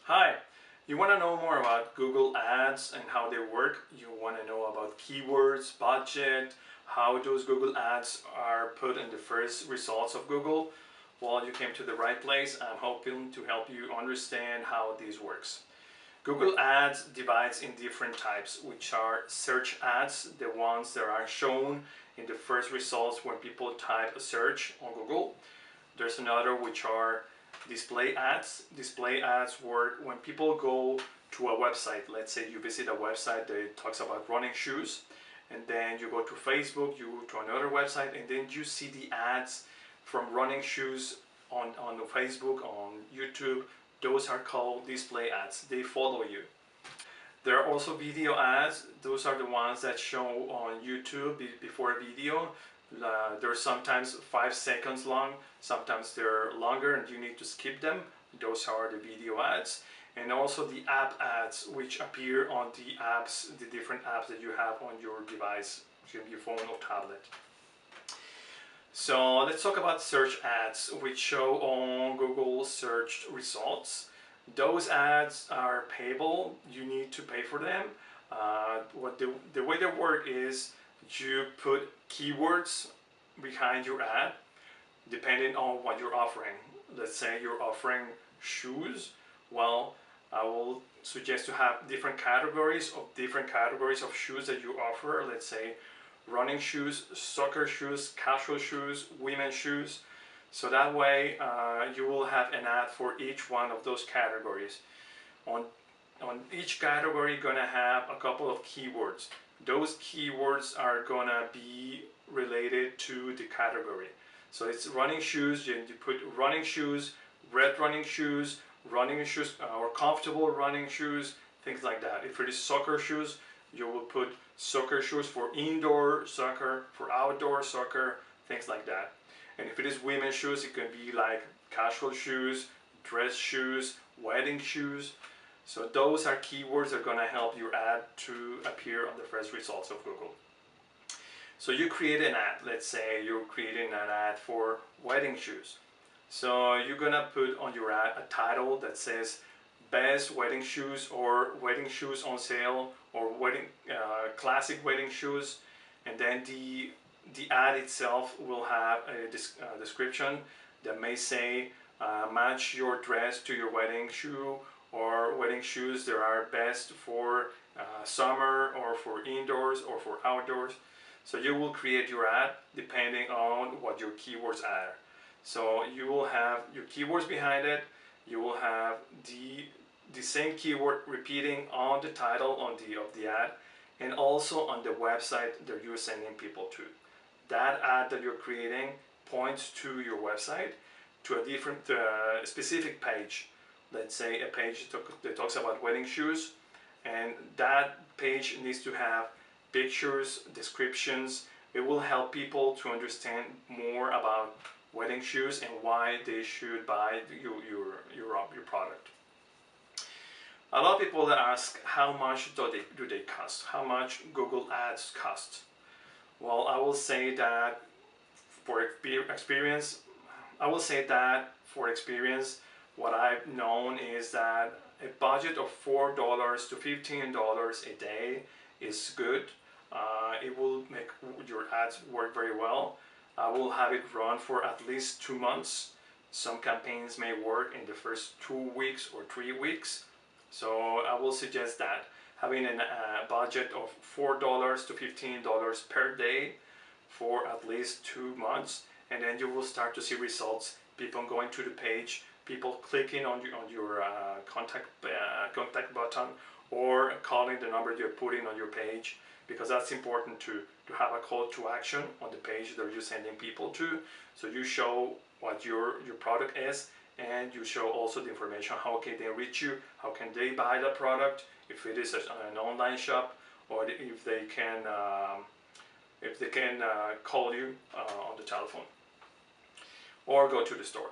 Hi, you want to know more about Google Ads and how they work? You want to know about keywords, budget, how those Google Ads are put in the first results of Google? Well, you came to the right place. I'm hoping to help you understand how this works. Google Ads divides in different types, which are search ads, the ones that are shown in the first results when people type a search on Google. There's another which are display ads. Display ads work when people go to a website. Let's say you visit a website that talks about running shoes, and then you go to Facebook, you go to another website, and then you see the ads from running shoes on Facebook, on YouTube. Those are called display ads. They follow you. There are also video ads. Those are the ones that show on YouTube before a video. They're sometimes 5 seconds long, sometimes they're longer and you need to skip them. Those are the video ads. And also the app ads, which appear on the apps, the different apps that you have on your device, your phone or tablet. So let's talk about search ads, which show on Google search results. Those ads are payable. You need to pay for them. The way they work is you put keywords behind your ad depending on what you're offering. Let's say you're offering shoes. Well, I will suggest to have different categories of shoes that you offer. Let's say running shoes, soccer shoes, casual shoes, women's shoes. So that way you will have an ad for each one of those categories. On each category, you're gonna have a couple of keywords. Those keywords are gonna be related to the category. So it's running shoes, you put running shoes, red running shoes, or comfortable running shoes, things like that. If it is soccer shoes, you will put soccer shoes for indoor soccer, for outdoor soccer, things like that. And if it is women's shoes, it can be like casual shoes, dress shoes, wedding shoes. So those are keywords that are going to help your ad to appear on the first results of Google. So you create an ad. Let's say you're creating an ad for wedding shoes. So you're going to put on your ad a title that says best wedding shoes, or wedding shoes on sale, or classic wedding shoes. And then the ad itself will have a description that may say match your dress to your wedding shoe, or wedding shoes that are best for summer, or for indoors, or for outdoors. So you will create your ad depending on what your keywords are. So you will have your keywords behind it. You will have the same keyword repeating on the title of the ad, and also on the website that you're sending people to. That ad that you're creating points to your website, to a different specific page. Let's say a page that talks about wedding shoes, and that page needs to have pictures, descriptions. It will help people to understand more about wedding shoes and why they should buy your product. A lot of people ask, how much do they cost? How much Google Ads cost? Well, I will say that for experience, what I've known is that a budget of $4 to $15 a day is good. It will make your ads work very well. I will have it run for at least 2 months. Some campaigns may work in the first 2 weeks or 3 weeks. So I will suggest that having a budget of $4 to $15 per day for at least 2 months, and then you will start to see results. People going to the page, people clicking on your contact button, or calling the number you're putting on your page, because that's important to have a call to action on the page that you're sending people to. So you show what your product is, and you show also the information, how can they reach you, how can they buy the product, if it is an online shop, or if they can call you on the telephone or go to the store.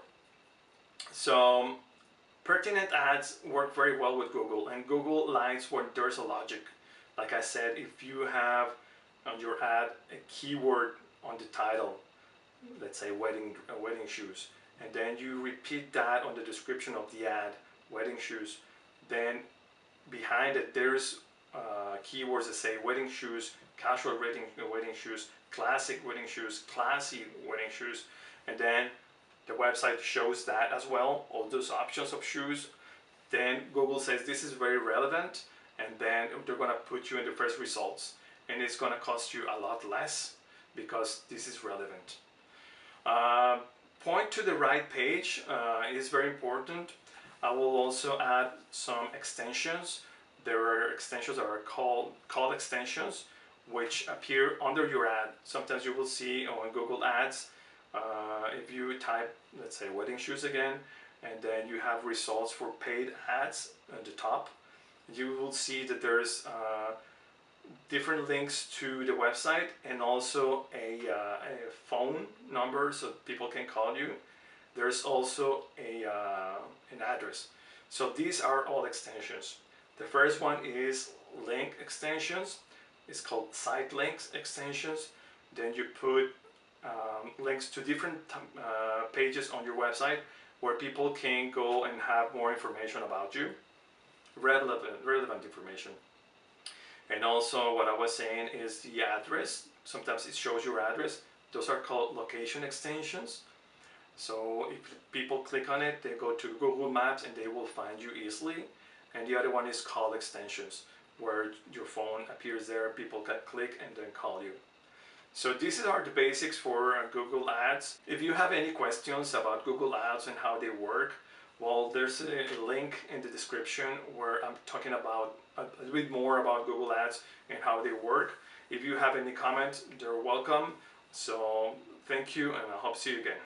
So pertinent ads work very well with Google, and Google likes when there's a logic. Like I said, if you have on your ad a keyword on the title, let's say wedding shoes, and then you repeat that on the description of the ad, wedding shoes, then behind it there's keywords that say wedding shoes, casual wedding shoes, classic wedding shoes, classy wedding shoes, and then the website shows that as well, all those options of shoes. Then Google says this is very relevant, and then they're gonna put you in the first results, and it's gonna cost you a lot less because this is relevant. Point to the right page is very important. I will also add some extensions. There are extensions that are called extensions, which appear under your ad. Sometimes you will see on Google Ads, if you type, let's say, wedding shoes again, and then you have results for paid ads at the top, you will see that there's different links to the website and also a phone number so people can call you. There's also an address. So these are all extensions. The first one is link extensions. It's called site links extensions. Then you put links to different pages on your website where people can go and have more information about you, relevant information. And also what I was saying is the address. Sometimes it shows your address. Those are called location extensions. So if people click on it, they go to Google Maps and they will find you easily. And the other one is call extensions, where your phone appears there, people can click and then call you. So these are the basics for Google Ads. If you have any questions about Google Ads and how they work, well, there's a link in the description where I'm talking about a bit more about Google Ads and how they work. If you have any comments, they're welcome. So thank you, and I hope to see you again.